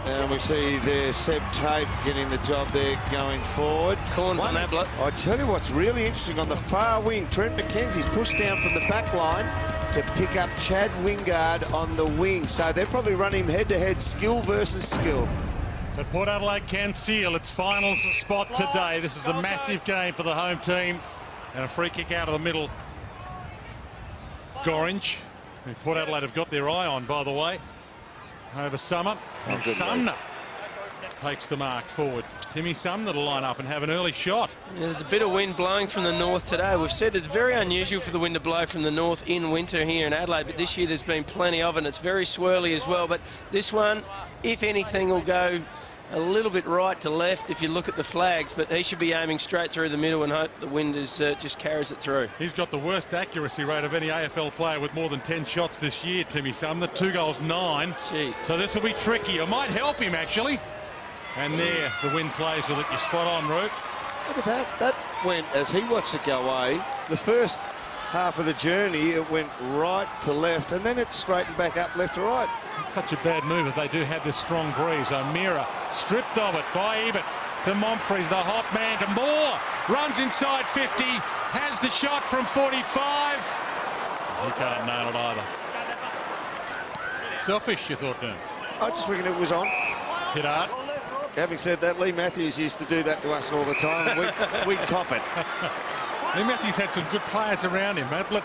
And we see there Seb Tate getting the job there going forward. Corns on Adelaide. I tell you what's really interesting, on the far wing, Trent McKenzie's pushed down from the back line to pick up Chad Wingard on the wing. So they're probably running head-to-head, skill versus skill. So Port Adelaide can seal its finals spot today. This is a massive game for the home team. And a free kick out of the middle. Gorringe, who Port Adelaide have got their eye on, by the way, over Summer. And Sumner takes the mark forward. Timmy Sumner to line up and have an early shot. Yeah, there's a bit of wind blowing from the north today. We've said it's very unusual for the wind to blow from the north in winter here in Adelaide, but this year there's been plenty of it, and it's very swirly as well. But this one, if anything, will go a little bit right to left if you look at the flags, but he should be aiming straight through the middle and hope the wind is just carries it through. He's got the worst accuracy rate of any AFL player with more than 10 shots this year, Timmy Sumner. 2 goals, 9. Gee. So this will be tricky. It might help him, actually. And there, the wind plays with it. You're spot on, Root. Look at that. That went, as he watched it go away, the first half of the journey, it went right to left, and then it straightened back up left to right. It's such a bad move if they do have this strong breeze. O'Meara stripped of it by Ebert to Momfries, the hot man to Moore. Runs inside 50, has the shot from 45. He can't nail it either. Selfish, you thought, Doom? I just reckon it was on. Hit hard. Having said that, Lee Matthews used to do that to us all the time, and we'd cop it. Lee Matthews had some good players around him. Ablett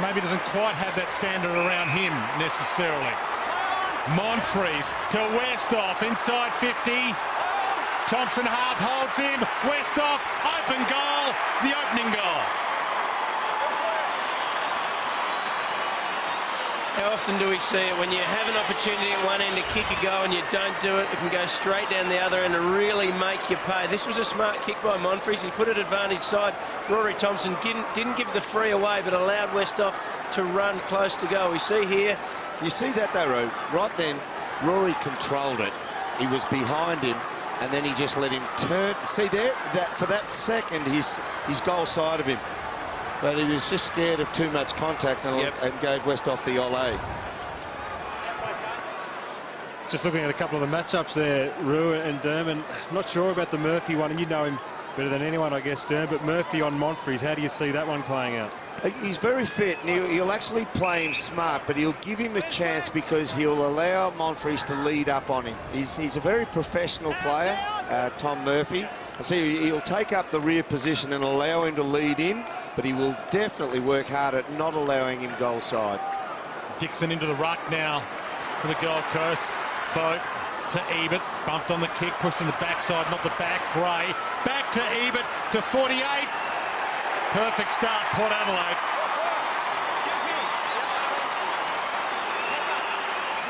maybe doesn't quite have that standard around him necessarily. Monfries to Westhoff, inside 50. Thompson half holds him. Westhoff, open goal, the opening goal. How often do we see it when you have an opportunity at one end to kick a goal and you don't do it? It can go straight down the other end and really make you pay. This was a smart kick by Monfries. He put it advantage side. Rory Thompson didn't give the free away, but allowed Westhoff to run close to goal. We see here. You see that though, Ro? Right then, Rory controlled it. He was behind him, and then he just let him turn. See there, that for that second, his goal side of him. But he was just scared of too much contact and gave Westhoff the ole. Just looking at a couple of the matchups there, Rue and Dermond. I'm not sure about the Murphy one, and you know him better than anyone, I guess, Derm. But Murphy on Monfries, how do you see that one playing out? He's very fit, and he'll actually play him smart, but he'll give him a chance because he'll allow Monfries to lead up on him. He's a very professional player, Tom Murphy. And so he'll take up the rear position and allow him to lead in, but he will definitely work hard at not allowing him goal side. Dixon into the ruck now for the Gold Coast. Boat to Ebert, bumped on the kick, pushed on the backside, not the back. Gray back to Ebert to 48. Perfect start, Port Adelaide.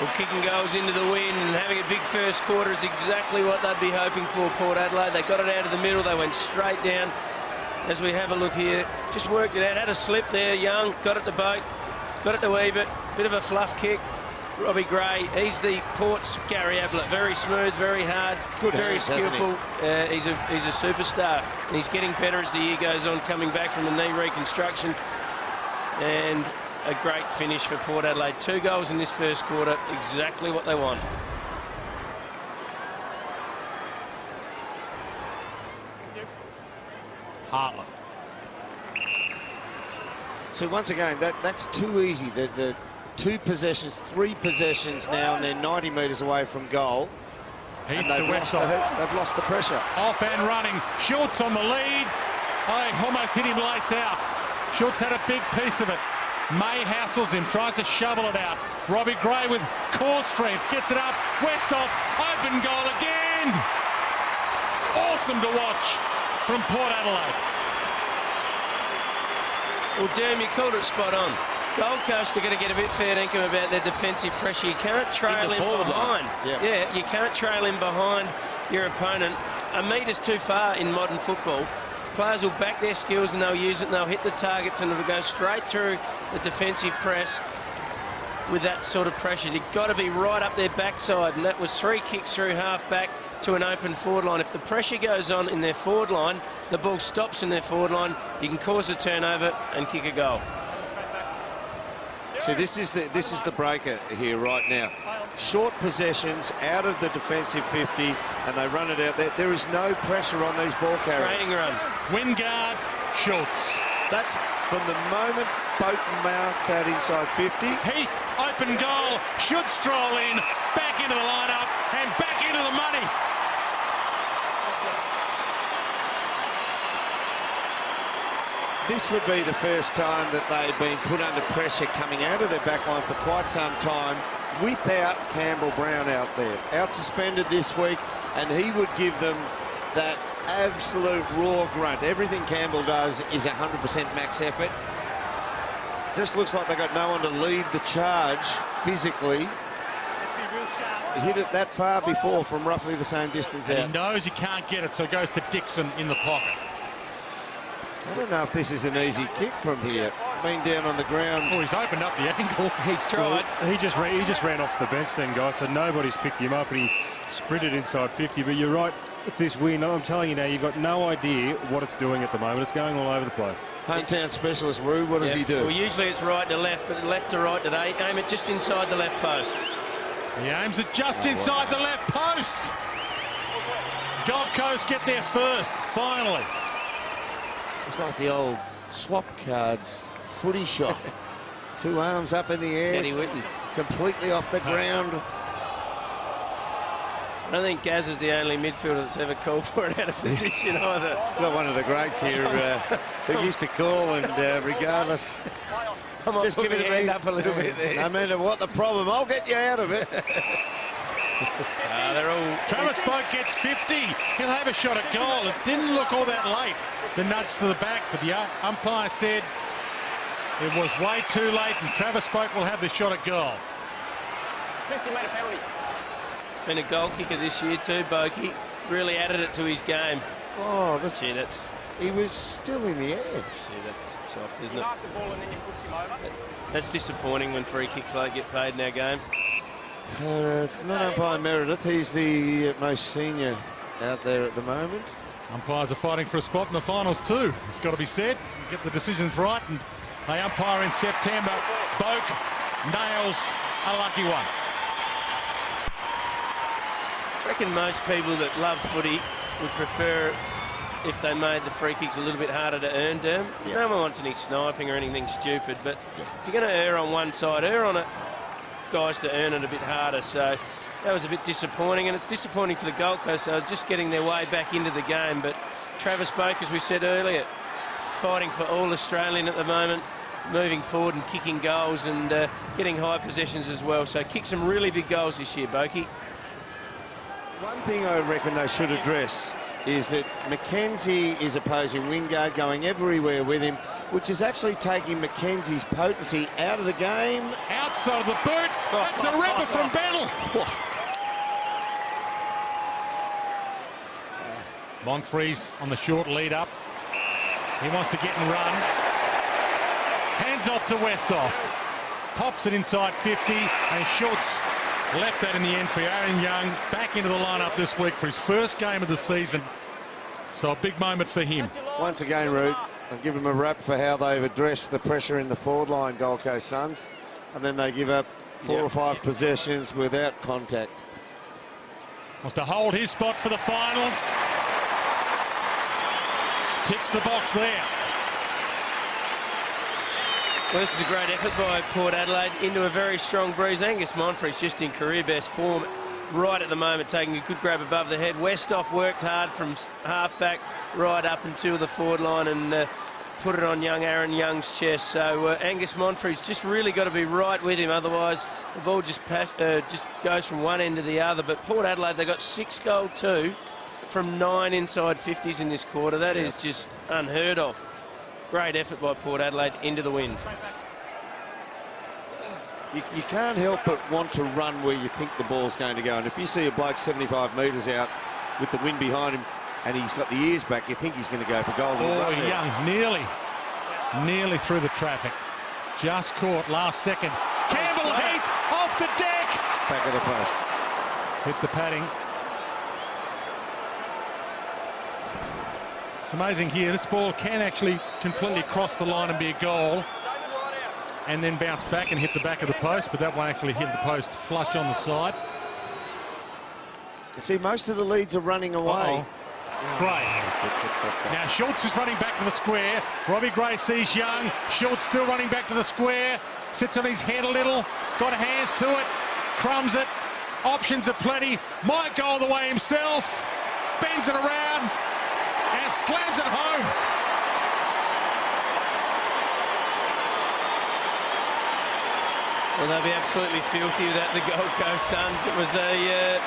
Well, kicking goals into the wind and having a big first quarter is exactly what they'd be hoping for, Port Adelaide. They got it out of the middle, they went straight down. As we have a look here, just worked it out, had a slip there, Young, got it to Boat, got it to Ebert, bit of a fluff kick. Robbie Gray, he's the Port's Gary Ablett. Very smooth, very hard, good very hands, skillful. He's a superstar, and he's getting better as the year goes on, coming back from the knee reconstruction. And a great finish for Port Adelaide. 2 goals in this first quarter, exactly what they want. Hartland. So once again, that's too easy. The 2 possessions, 3 possessions now, and they're 90 metres away from goal. Heath to Westhoff. They've lost the pressure. Off and running. Schultz on the lead. Oh, almost hit him lace out. Schultz had a big piece of it. May hassles him, tries to shovel it out. Robbie Gray with core strength, gets it up. Westhoff, open goal again. Awesome to watch from Port Adelaide. Well, Derm, you called it spot on. Gold Coast are going to get a bit fair dinkum about their defensive pressure. You can't trail him behind. Yeah, you can't trail him behind your opponent. A metre's too far in modern football. Players will back their skills and they'll use it and they'll hit the targets and it'll go straight through the defensive press with that sort of pressure. You've got to be right up their backside, and that was 3 kicks through half-back to an open forward line. If the pressure goes on in their forward line, the ball stops in their forward line, you can cause a turnover and kick a goal. So this is the breaker here right now. Short possessions out of the defensive 50, and they run it out there. There is no pressure on these ball carriers. Training run. Wingard, Schultz. That's from the moment Bowden marked that inside 50. Heath, open goal, should stroll in, back into the lineup and back into the money. This would be the first time that they've been put under pressure coming out of their back line for quite some time without Campbell Brown out there. Out suspended this week, and he would give them that absolute raw grunt. Everything Campbell does is 100% max effort. Just looks like they've got no one to lead the charge physically. He hit it that far before from roughly the same distance out. He knows he can't get it, so it goes to Dixon in the pocket. I don't know if this is an easy kick from here. Been down on the ground. Oh, he's opened up the angle. He's tried. Well, he just ran off the bench then, guys, so nobody's picked him up, and he sprinted inside 50. But you're right, this win, I'm telling you now, you've got no idea what it's doing at the moment. It's going all over the place. Hometown specialist, Roo, what does he do? Well, usually it's right to left, but left to right today. Aim it just inside the left post. He aims it just inside the left post. Gold Coast get there first, finally. It's like the old swap cards footy shot. Two arms up in the air. Teddy Whitten. Completely off the ground. I don't think Gaz is the only midfielder that's ever called for it out of position either. Got one of the greats here who used to call, and regardless, just give it a hand up a little bit there. No matter what the problem, I'll get you out of it. They're all. Travis Boak gets 50. He'll have a shot at goal. It didn't look all that late, the nudge to the back, but the umpire said it was way too late, and Travis Boak will have the shot at goal. 50-metre penalty. Been a goal kicker this year too, Bokey. Really added it to his game. Oh, Gee, that's he was still in the air. gee, that's soft, isn't it? Mark the ball and then you pushed him over. That's disappointing when free kicks like get paid in our game. It's not umpire Meredith. He's the most senior out there at the moment. Umpires are fighting for a spot in the finals too. It's got to be said. Get the decisions right, and they umpire in September. Boak nails a lucky one. I reckon most people that love footy would prefer if they made the free kicks a little bit harder to earn, Derm. Yeah. No one wants any sniping or anything stupid, but if you're going to err on one side, err on it, guys, to earn it a bit harder. So that was a bit disappointing, and it's disappointing for the Gold Coast. They're just getting their way back into the game, but Travis Boak, as we said earlier, fighting for all Australian at the moment, moving forward and kicking goals and getting high possessions as well. So kicked some really big goals this year, Bokey. One thing I reckon they should address is that Mackenzie is opposing Wingard, going everywhere with him, which is actually taking Mackenzie's potency out of the game. Outside of the boot. That's a ripper from Bennell. Monfries on the short lead up. He wants to get and run. Hands off to Westhoff. Pops it inside 50, and Schultz left that in the end for Aaron Young. Back into the lineup this week for his first game of the season. So a big moment for him. Once again, Root, I'll give them a rap for how they've addressed the pressure in the forward line, Gold Coast Suns, and then they give up four or five possessions without contact. Wants to hold his spot for the finals. Ticks the box there. Well, this is a great effort by Port Adelaide into a very strong breeze. Angus Monfries just in career best form right at the moment, taking a good grab above the head. Westhoff worked hard from halfback right up until the forward line and put it on young Aaron Young's chest. So Angus Monfries just really got to be right with him, otherwise the ball just goes from one end to the other. But Port Adelaide, they got 6 goal 2 from 9 inside 50s in this quarter. That is just unheard of. Great effort by Port Adelaide into the win. You can't help but want to run where you think the ball's going to go. And if you see a bloke 75 metres out with the wind behind him and he's got the ears back, you think he's going to go for goal. Oh, Young nearly through the traffic. Just caught last second. Campbell Heath off the deck. Back of the post. Hit the padding. It's amazing here. This ball can actually completely cross the line and be a goal. and then bounce back and hit the back of the post, but that won't actually hit the post flush on the side. You see, most of the leads are running away. Gray. Now Schultz is running back to the square. Robbie Gray sees Young. Schultz still running back to the square. Sits on his head a little. Got hands to it. Crumbs it. Options are plenty. Might go all the way himself. Bends it around and slams it home. Well, they'll be absolutely filthy with that, the Gold Coast Suns. It was a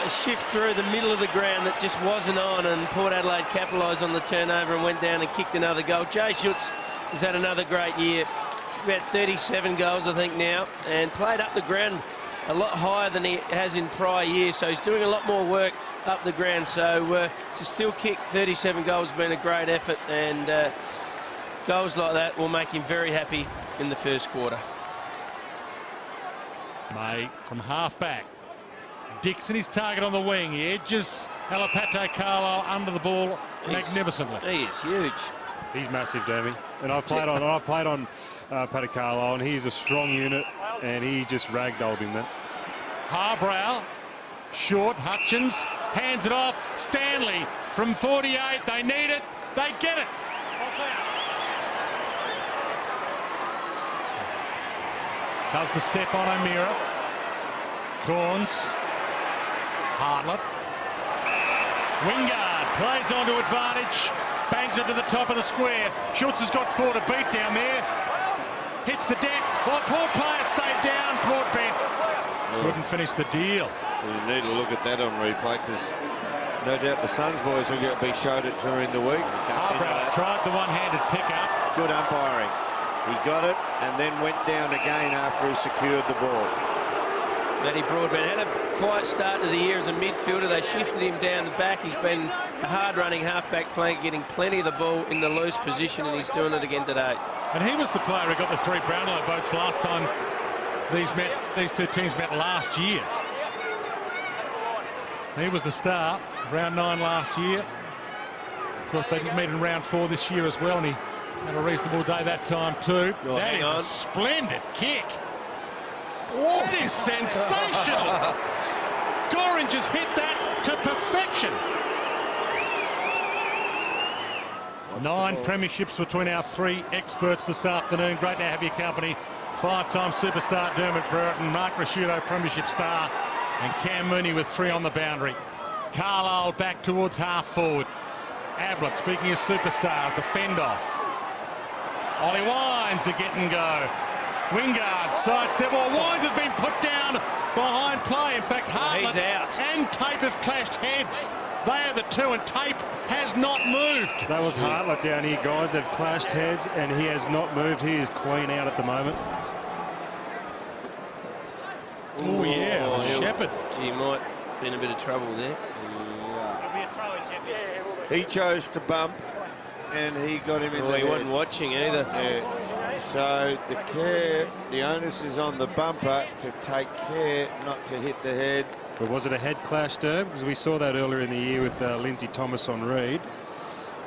shift through the middle of the ground that just wasn't on, and Port Adelaide capitalised on the turnover and went down and kicked another goal. Jay Schultz has had another great year. About 37 goals, I think, now, and played up the ground a lot higher than he has in prior years, so he's doing a lot more work up the ground. So to still kick 37 goals has been a great effort, and goals like that will make him very happy in the first quarter. May from half-back. Dixon is target on the wing. He edges Alapate Carlisle under the ball magnificently. He is huge. He's massive, Damien. And I played on Paddy Carlisle, and he's a strong unit, and he just ragdolled him then. Harbrow, short, Hutchins, hands it off. Stanley from 48, they need it, they get it. Does the step on O'Meara. Corns. Hartlett. Wingard plays on to advantage. Bangs it to the top of the square. Schultz has got 4 to beat down there. Hits the deck. Well, poor player stayed down. Broadbent couldn't finish the deal. We need to look at that on replay, because no doubt the Suns boys will be showed it during the week. Harbrow tried the one-handed pickup. Good umpiring. He got it and then went down again after he secured the ball. Matty Broadbent had a quiet start to the year as a midfielder. They shifted him down the back. He's been a hard-running half-back flank, getting plenty of the ball in the loose position, and he's doing it again today. And he was the player who got the 3 Brownlow votes last time these two teams met last year. He was the star, round 9 last year. Of course, they did meet in round 4 this year as well, and he had a reasonable day that time too. Oh, that is a splendid kick. That is sensational. Goran just hit that to perfection. 9 premierships between our 3 experts this afternoon. Great to have your company. 5-time superstar Dermot Brereton, Mark Rasciuto, premiership star, and Cam Mooney with 3 on the boundary. Carlisle back towards half forward. Ablett, speaking of superstars, the fend off. Ollie Wines, the get and go. Wingard, sidestep. Well, Wines has been put down behind play. In fact, Hartlett and Tape have clashed heads. They are the 2, and Tape has not moved. That was Hartlett down here, guys. They've clashed heads, and he has not moved. He is clean out at the moment. Oh, yeah, Shepherd. Gee, might be in a bit of trouble there. He chose to bump, and he got him in the he head. wasn't watching either. Yeah. So the onus is on the bumper to take care not to hit the head. But was it a head clash, Derb? Because we saw that earlier in the year with Lindsay Thomas on Reed.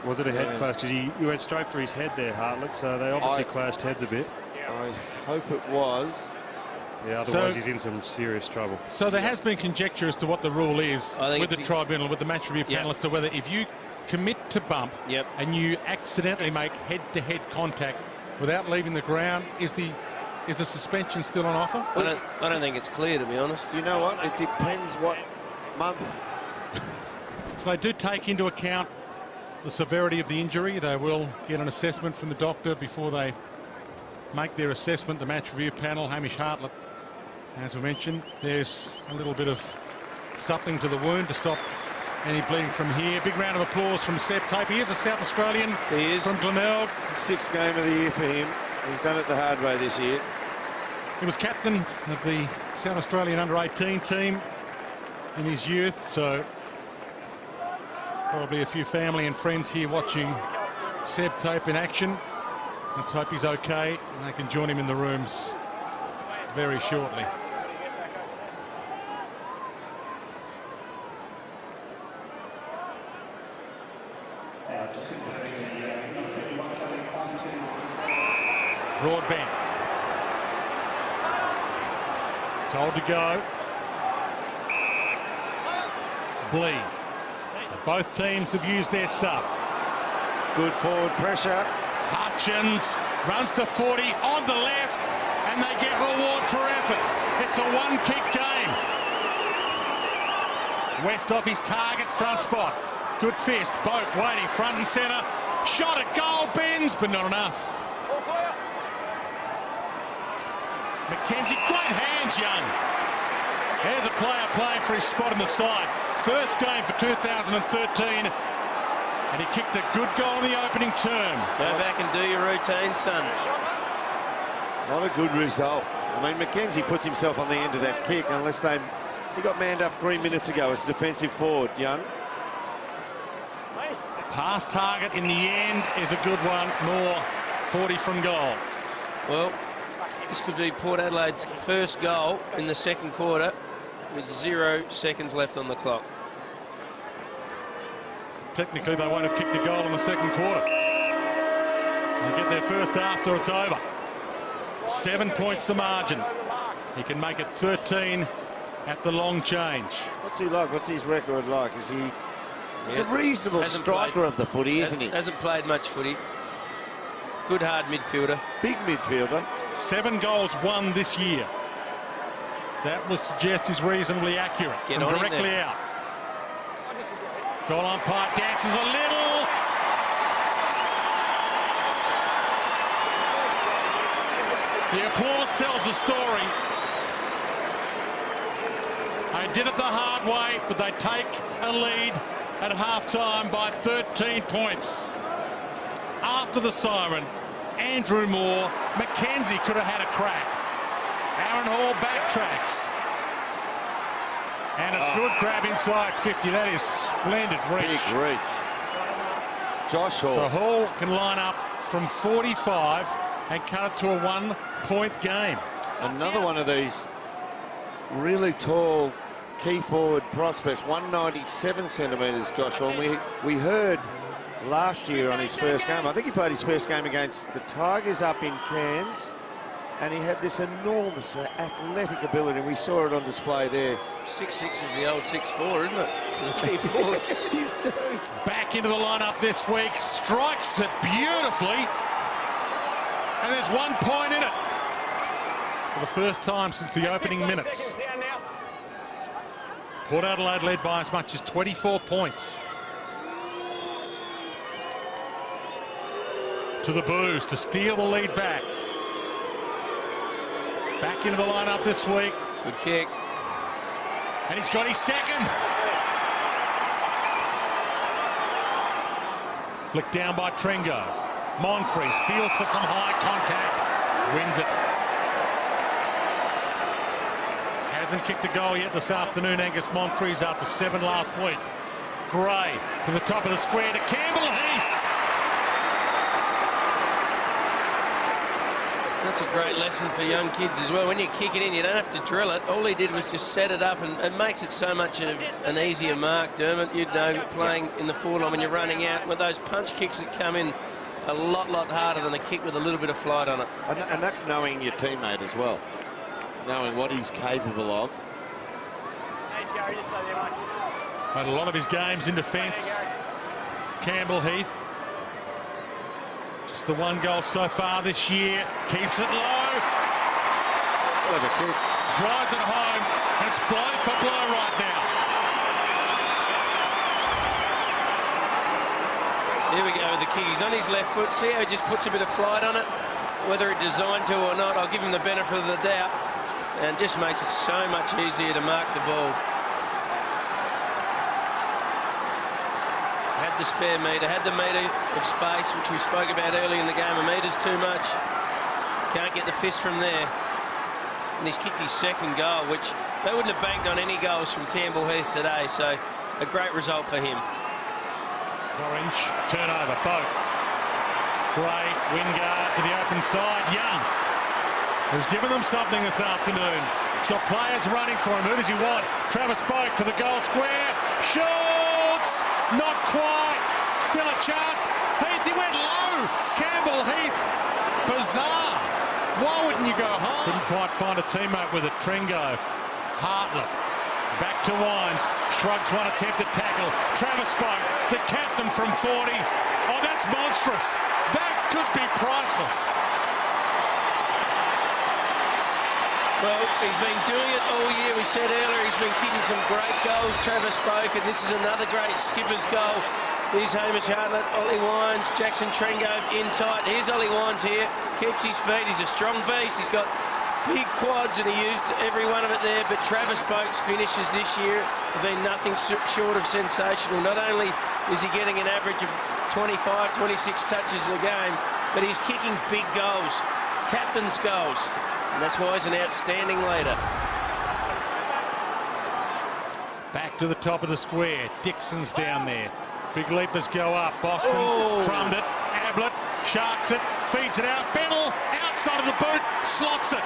Was it a head clash? Because he went straight for his head there, Hartlett, so they obviously clashed heads a bit. I hope it was. Yeah, otherwise he's in some serious trouble. So there has been conjecture as to what the rule is with the tribunal, with the match review panel, as to whether if you commit to bump and you accidentally make head-to-head contact without leaving the ground, is the suspension still on offer? I don't think it's clear, to be honest. You know what? It depends what month. So they do take into account the severity of the injury. They will get an assessment from the doctor before they make their assessment. The match review panel, Hamish Hartlett, as we mentioned, there's a little bit of something to the wound to stop any bleeding from here. Big round of applause from Seb Tape. He is a South Australian. He is. From Glenelg. 6th game of the year for him. He's done it the hard way this year. He was captain of the South Australian under-18 team in his youth, so probably a few family and friends here watching Seb Tape in action. Let's hope he's okay and they can join him in the rooms very shortly. Broadbent. Told to go. Blee. So both teams have used their sub. Good forward pressure. Hutchins runs to 40 on the left, and they get reward for effort. It's a one-kick game. West off his target, front spot. Good fist. Boat waiting front and centre. Shot at goal, bends, but not enough. McKenzie, great hands, Young. There's a player playing for his spot in the side. First game for 2013, and he kicked a good goal in the opening term. Go back and do your routine, son. Not a good result. I mean, McKenzie puts himself on the end of that kick unless he got manned up 3 minutes ago as defensive forward, Young. Pass target in the end is a good one. More 40 from goal. Well, this could be Port Adelaide's first goal in the second quarter with 0 seconds left on the clock. Technically, they won't have kicked a goal in the second quarter. They'll get their first after it's over. 7 points to margin. He can make it 13 at the long change. What's he like? What's his record like? Is he... He's a reasonable striker of the footy, isn't he? Hasn't played much footy. Good hard midfielder. Big midfielder. 7 goals won this year. That would suggest he's reasonably accurate from directly out. Goal umpire dances a little. The applause tells the story. They did it the hard way, but they take a lead at half-time by 13 points. After the siren, Andrew Moore, McKenzie could have had a crack. Aaron Hall backtracks. And a good grab inside 50. That is splendid reach. Big reach. Josh Hall. So Hall can line up from 45 and cut it to a 1-point game. Another one of these really tall key forward prospects, 197 centimetres, Josh Hall. We heard last year on his first game, I think he played his first game against the Tigers up in Cairns, and he had this enormous athletic ability, and we saw it on display there. 6'6" is the old 6'4", isn't it, for the key forwards? It is too. Back into the lineup this week, strikes it beautifully, and there's 1 point in it for the first time since the opening minutes. Port Adelaide led by as much as 24 points. To the Blues to steal the lead back. Back into the lineup this week. Good kick. And he's got his second. Flicked down by Trengove. Monfries feels for some high contact. Wins it. Hasn't kicked a goal yet this afternoon, Angus Monfries, after 7 last week. Gray to the top of the square to Campbell Heath. That's a great lesson for young kids as well. When you kick it in, you don't have to drill it. All he did was just set it up, and it makes it so much of an easier mark, Dermot. You'd know, playing in the forward line when you're running out, with those punch kicks that come in a lot harder than a kick with a little bit of flight on it. And that's knowing your teammate as well. Knowing what he's capable of. Had a lot of his games in defence. Campbell Heath. Just the 1 goal so far this year. Keeps it low. Clever kick. Drives it home. And it's blow for blow right now. Here we go with the kick. He's on his left foot. See how he just puts a bit of flight on it? Whether it designed to or not, I'll give him the benefit of the doubt. And just makes it so much easier to mark the ball. Had the spare metre, had the metre of space, which we spoke about early in the game. A metre's too much. Can't get the fist from there. And he's kicked his second goal, which they wouldn't have banked on any goals from Campbell Heath today. So a great result for him. Orange, turnover, Boat. Gray, Wingard to the open side. Young, who's given them something this afternoon. He's got players running for him. Who does he want? Travis Boak for the goal square. Shoots! Not quite. Still a chance. Heath, he went low. Campbell Heath. Bizarre. Couldn't quite find a teammate with it. Trengove. Hartlett. Back to Wines. Shrugs one attempted tackle. Travis Spoke, the captain from 40. Oh, that's monstrous. That could be priceless. Well, he's been doing it all year. We said earlier he's been kicking some great goals, Travis Spoke, and this is another great skipper's goal. Here's Hamish Hartlett, Ollie Wines, Jackson Trengove in tight. Here's Ollie Wines here, keeps his feet. He's a strong beast. He's got big quads and he used every one of it there, but Travis Spoke's finishes this year have been nothing short of sensational. Not only is he getting an average of 25, 26 touches a game, but he's kicking big goals, captain's goals. And that's why he's an outstanding leader. Back to the top of the square. Dixon's down there. Big leapers go up. Boston crumbed it. Ablett sharks it. Feeds it out. Bennell outside of the boot. Slots it.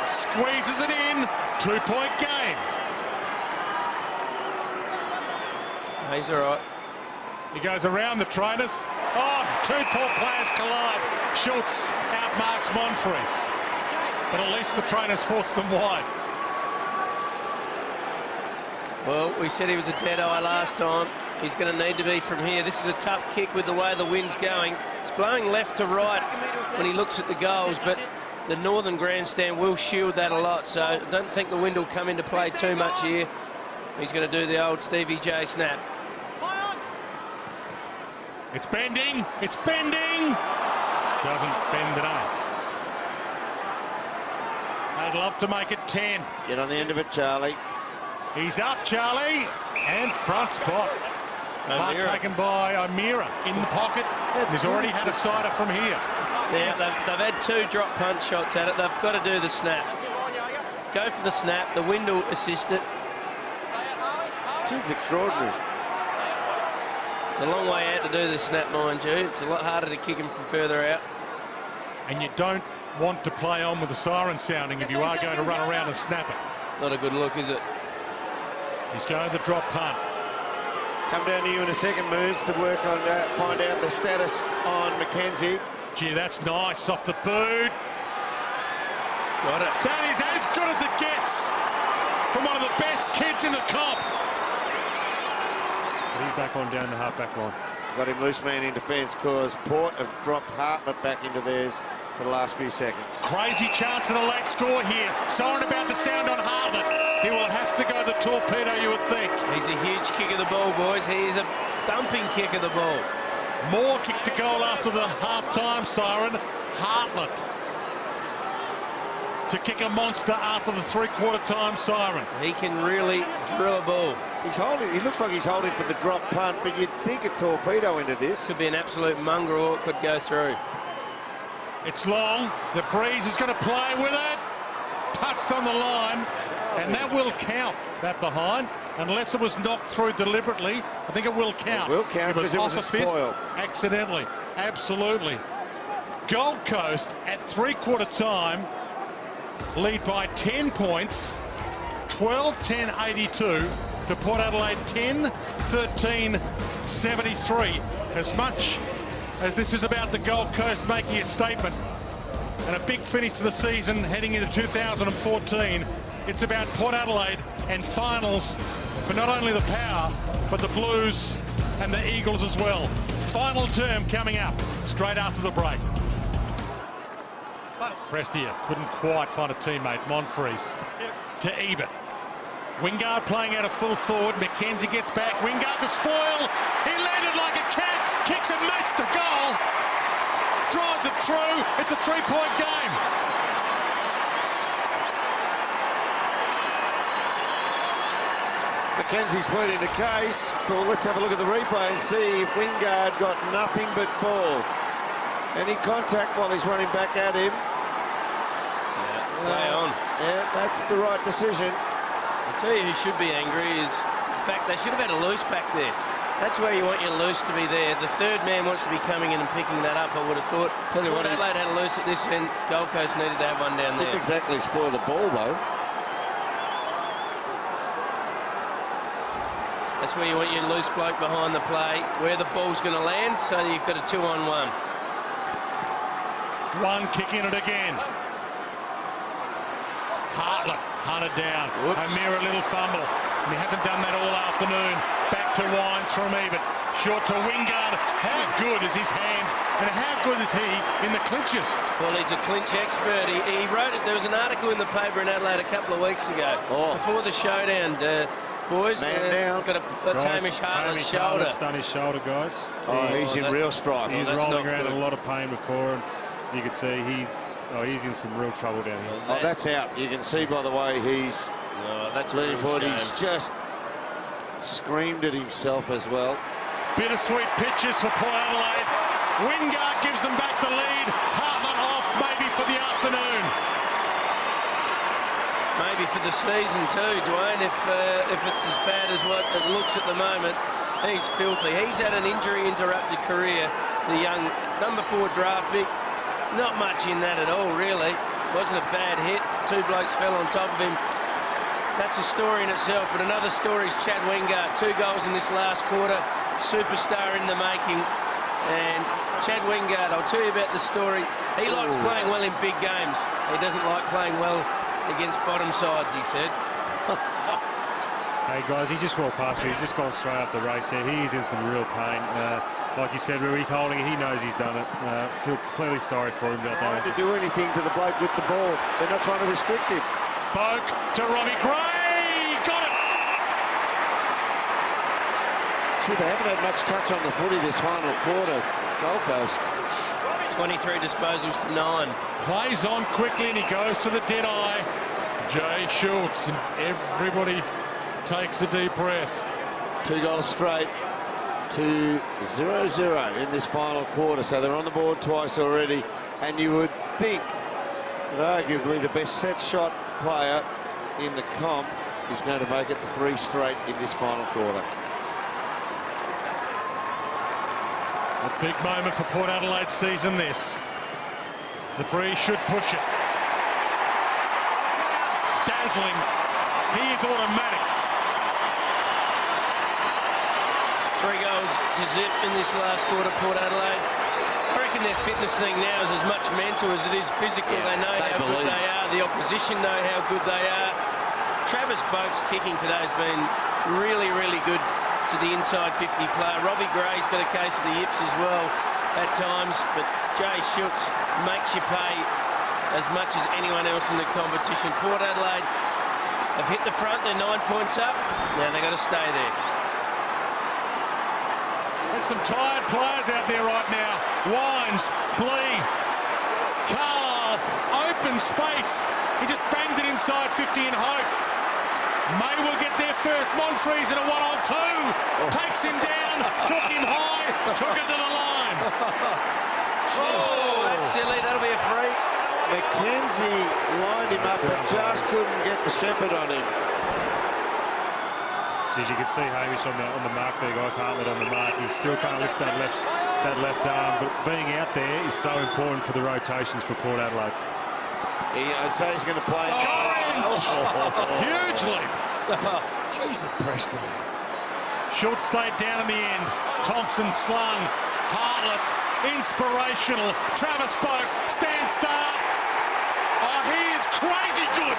Squeezes it in. 2-point game. He's all right. He goes around the trainers. Oh, two poor players collide. Schultz outmarks Monfries. But at least the trainers forced them wide. Well, we said he was a dead eye last time. He's going to need to be from here. This is a tough kick with the way the wind's going. It's blowing left to right when he looks at the goals, but the northern grandstand will shield that a lot, so I don't think the wind will come into play too much here. He's going to do the old Stevie J snap. It's bending. It's bending. Doesn't bend enough. They'd love to make it 10. Get on the end of it, Charlie. He's up, Charlie, and front spot. Mark taken by O'Meara in the pocket. He's already had a sider from here. Yeah, they've had two drop punch shots at it. They've got to do the snap. Go for the snap. The wind will assist it. This kid's extraordinary. It's a long way out to do the snap, mind you. It's a lot harder to kick him from further out. And you don't want to play on with the siren sounding if you are going to run around and snap it. It's not a good look, is it? He's going to the drop punt. Come down to you in a second, Moons, to work on find out the status on McKenzie. Gee, that's nice off the boot. Got it. That is as good as it gets from one of the best kids in the comp. He's back on down the half-back line. Got him loose man in defence because Port have dropped Hartlett back into theirs for the last few seconds. Crazy chance of a late score here. Siren about to sound on Hartlett. He will have to go the torpedo, you would think. He's a huge kick of the ball, boys. He's a dumping kick of the ball. More kick to goal after the half-time siren. Hartlett to kick a monster after the three-quarter time siren. He can really drill a ball. He's holding. He looks like he's holding for the drop punt, but you'd think a torpedo into this. Could be an absolute mongrel. It could go through. It's long. The breeze is going to play with it. Touched on the line, and that will count. That behind, unless it was knocked through deliberately, I think it will count. It will count because it was a spoil. Accidentally, absolutely. Gold Coast at three-quarter time lead by 10 points, 12-10-82 to Port Adelaide 10-13-73. As much as this is about the Gold Coast making a statement and a big finish to the season heading into 2014, it's about Port Adelaide and finals for not only the Power, but the Blues and the Eagles as well. Final term coming up straight after the break. Prestia couldn't quite find a teammate. Monfries to Ebert. Wingard playing out a full forward. McKenzie gets back. Wingard to spoil. He landed like a cat. Kicks a mess to goal. Drives it through. It's a three-point game. McKenzie's pleading the case. Well, let's have a look at the replay and see if Wingard got nothing but ball. Any contact while he's running back at him. Play on. Yeah, that's the right decision. I'll tell you who should be angry is the fact they should have had a loose back there. That's where you want your loose to be there. The third man wants to be coming in and picking that up, I would have thought. Tell you what, Adelaide had a loose at this end. Gold Coast needed to have one down there. Didn't exactly spoil the ball, though. That's where you want your loose bloke behind the play, where the ball's going to land, so you've got a 2-on-1. One kick in it again. Hartlett hunted down. Whoops. A mere little fumble. And he hasn't done that all afternoon. Back to Wines from Ebert. Short to Wingard. How good is his hands? And how good is he in the clinches? Well, he's a clinch expert. He wrote it. There was an article in the paper in Adelaide a couple of weeks ago. Before the showdown, boys. Man down. That's Hamish Hartlett's shoulder. Hartlett's done his shoulder, guys. He's in real strife. He's that's rolling not around good. in a lot of pain before, and you can see he's in some real trouble down here. Oh, that's out. You can see by the way he's That's a leaning real forward. shame. He's just screamed at himself as well. Bittersweet pitches for Port Adelaide. Wingard gives them back the lead. Hartlett off maybe for the afternoon. Maybe for the season too, Dwayne, if it's as bad as what it looks at the moment. He's filthy. He's had an injury-interrupted career, the young number 4 draft pick. Not much in that at all, really. Wasn't a bad hit. 2 blokes fell on top of him. That's a story in itself, but another story is Chad Wingard. 2 goals in this last quarter. Superstar in the making. And Chad Wingard, I'll tell you about the story. He likes playing well in big games. He doesn't like playing well against bottom sides, he said. Hey guys, he just walked past me. He's just gone straight up the race there. He is in some real pain. Like you said, he's holding it. He knows he's done it. Feel completely sorry for him about Trying that. to do anything to the bloke with the ball. They're not trying to restrict him. Boak to Robbie Gray. Got it. Gee, they haven't had much touch on the footy this final quarter. Gold Coast. 23 disposals to 9. Plays on quickly and he goes to the dead eye. Jay Schultz, and everybody takes a deep breath. 2 goals straight to 0-0 in this final quarter. So they're on the board twice already. And you would think that arguably the best set shot player in the comp is going to make it 3 straight in this final quarter. A big moment for Port Adelaide season this. The Breeze should push it. Dazzling. He is automatic. 3 goals to zip in this last quarter, Port Adelaide. I reckon their fitness thing now is as much mental as it is physical. They know how good they are. The opposition know how good they are. Travis Boak's kicking today has been really, really good to the inside 50 player. Robbie Gray's got a case of the yips as well at times, but Jay Schultz makes you pay as much as anyone else in the competition. Port Adelaide have hit the front. They're 9 points up. Now they've got to stay there. There's some tired players out there right now. Wines, Blee, Carlisle, open space. He just banged it inside 50 in hope. May will get there first. Monfries in a 1-on-2. Takes him down, took him high, took it to the line. Oh, that's silly. That'll be a free. McKenzie lined him up but just couldn't get the shepherd on him. As you can see Hamish on the mark there, guys. Hartlett on the mark. He still can't lift that left arm, but being out there is so important for the rotations for Port Adelaide. I'd say he's going to play. Huge leap. Jeez, impressed today. Schultz stayed down in the end. Thompson slung. Hartlett, inspirational. Travis Boak, stand start. Oh, he is crazy good.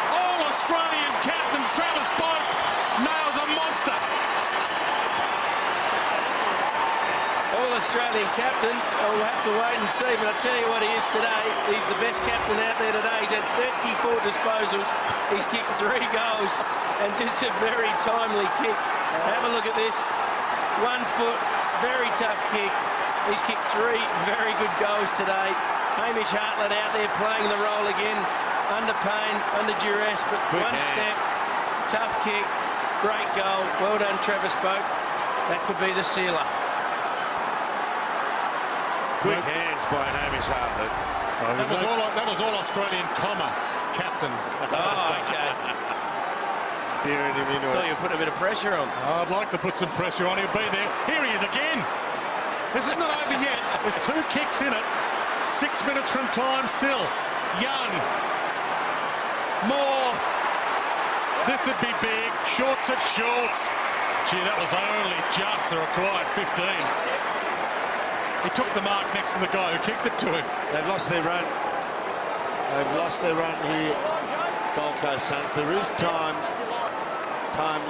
All-Australian captain Travis Boak nails a monster. All-Australian captain. We'll have to wait and see, but I'll tell you what he is today. He's the best captain out there today. He's had 34 disposals. He's kicked 3 goals and just a very timely kick. Have a look at this. 1 foot, very tough kick. He's kicked 3 very good goals today. Hamish Hartlett out there playing the role again. Under pain, under duress, but Quick one hands. step, tough kick, great goal. Well done, Travis Boak. That could be the sealer. Quick hands by Hamish Hartlett. That was all Australian comma captain. Oh, okay. Steering him into Thought it. you were putting a bit of pressure on. I'd like to put some pressure on. He'll be there. Here he is again. This is not over yet. There's 2 kicks in it. 6 minutes from time still. Young. More. This would be big. Shorts at Schultz. Gee, that was only just the required 15. He took the mark next to the guy who kicked it to him. They've lost their run. They've lost their run here, Gold Coast Suns. There is time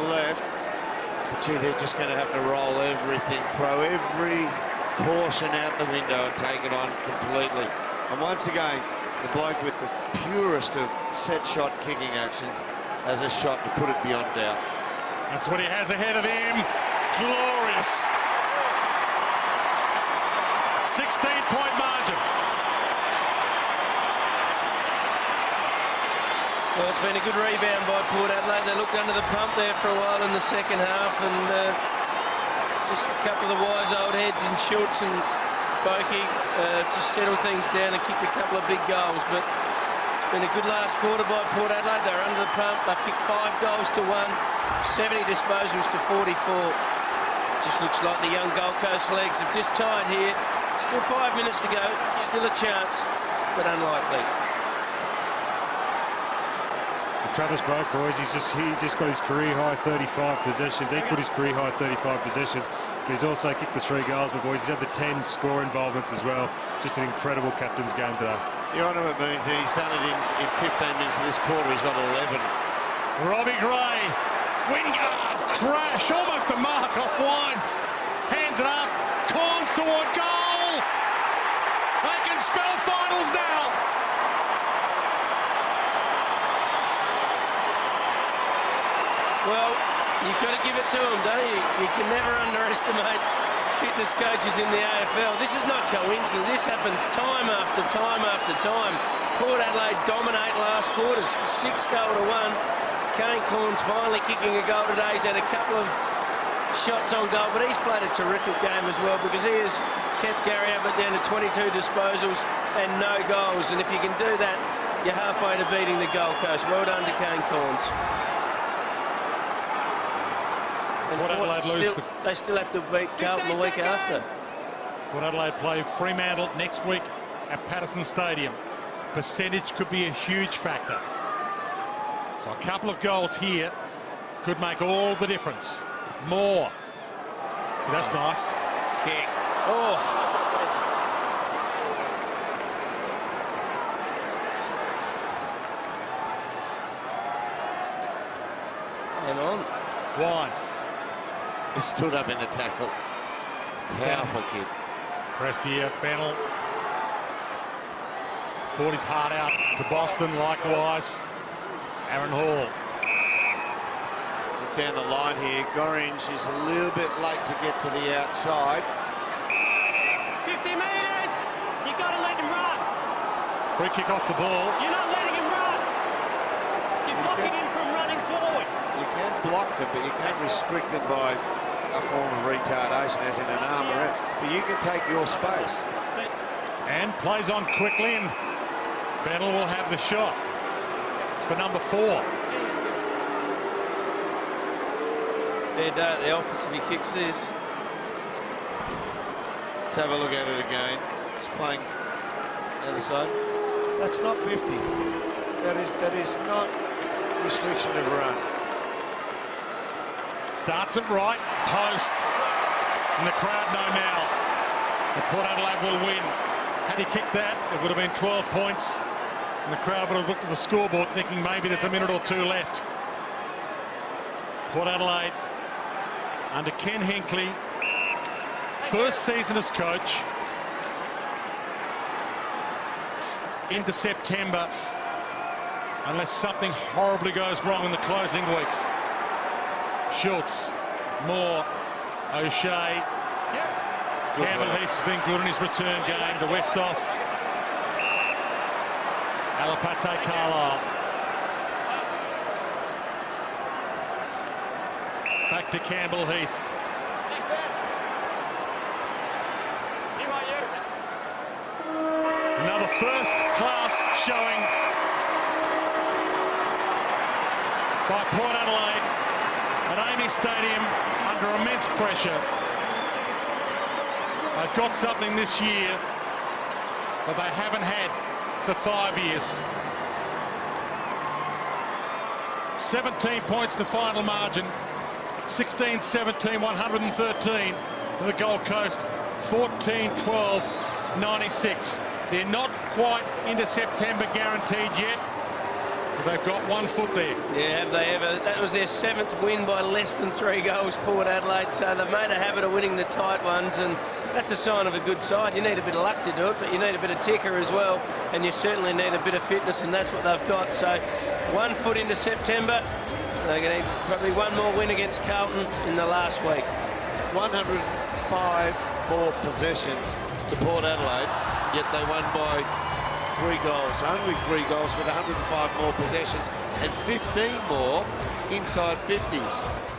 left. But gee, they're just going to have to roll everything, throw every caution out the window and take it on completely. And once again, the bloke with the purest of set shot kicking actions has a shot to put it beyond doubt. That's what he has ahead of him. Glorious. 16-point margin. Well, it's been a good rebound by Port Adelaide. They looked under the pump there for a while in the second half, and just a couple of the wise old heads and Schultz and Boakey just settled things down and kicked a couple of big goals. But it's been a good last quarter by Port Adelaide. They're under the pump. They've kicked 5 goals to 1, 70 disposals to 44. Just looks like the young Gold Coast legs have just tied here. Still 5 minutes to go. Still a chance, but unlikely. Travis Boak, boys, he just got his career high 35 possessions, equalled his career high 35 possessions, but he's also kicked the 3 goals, but boys, he's had the 10 score involvements as well. Just an incredible captain's game today. You know what it means? He's done it in 15 minutes of this quarter. He's got 11. Robbie Gray, Wingard, crash, almost a mark off Wines. Hands it up, Corns toward goal. They can spell finals now. Well, you've got to give it to them, don't you? You can never underestimate fitness coaches in the AFL. This is not coincidence. This happens time after time after time. Port Adelaide dominate last quarters, 6 goal to 1. Kane Corns finally kicking a goal today. He's had a couple of shots on goal, but he's played a terrific game as well, because he has kept Gary Ablett down to 22 disposals and no goals. And if you can do that, you're halfway to beating the Gold Coast. Well done to Kane Corns. And Port Adelaide they still have to beat Carlton the week after. Port Adelaide play Fremantle next week at Patterson Stadium. Percentage could be a huge factor. So a couple of goals here could make all the difference. More. So that's nice. Kick. Oh. Hang on. Wines. He stood up in the tackle. Powerful kid. Prestia, Bennell. Fought his heart out to Boston likewise. Aaron Hall. Look down the line here. Gorringe is a little bit late to get to the outside. 50 metres! You got to let him run. Free kick off the ball. You're not letting him run. You're blocking him from running forward. You can block them, but you can't restrict them by a form of retardation, as in an arm around. But you can take your space. And plays on quickly, and Bennell will have the shot. It's for number 4. Fair day at the office if he kicks this. Let's have a look at it again. He's playing the other side. That's not 50. That is not restriction of run. Starts it right, post, and the crowd know now that Port Adelaide will win. Had he kicked that, it would have been 12 points, and the crowd would have looked at the scoreboard thinking maybe there's a minute or 2 left. Port Adelaide under Ken Hinkley, first season as coach, into September, unless something horribly goes wrong in the closing weeks. Schultz, Moore, O'Shea. Campbell Heath's been good in his return game to Westhoff. Alapate Carlisle. Back to Campbell Heath. Another first-class showing by Port Adelaide at Amy Stadium under immense pressure. They've got something this year that they haven't had for 5 years. 17 points the final margin. 16-17, 113 to the Gold Coast. 14-12, 96. They're not quite into September guaranteed yet. But they've got 1 foot there. Yeah, have they ever? That was their 7th win by less than 3 goals, Port Adelaide. So they've made a habit of winning the tight ones, and that's a sign of a good side. You need a bit of luck to do it, but you need a bit of ticker as well, and you certainly need a bit of fitness, and that's what they've got. So 1 foot into September. They're going to need probably 1 more win against Carlton in the last week. 105 more possessions to Port Adelaide, yet they won by 3 goals. Only 3 goals with 105 more possessions and 15 more inside 50s.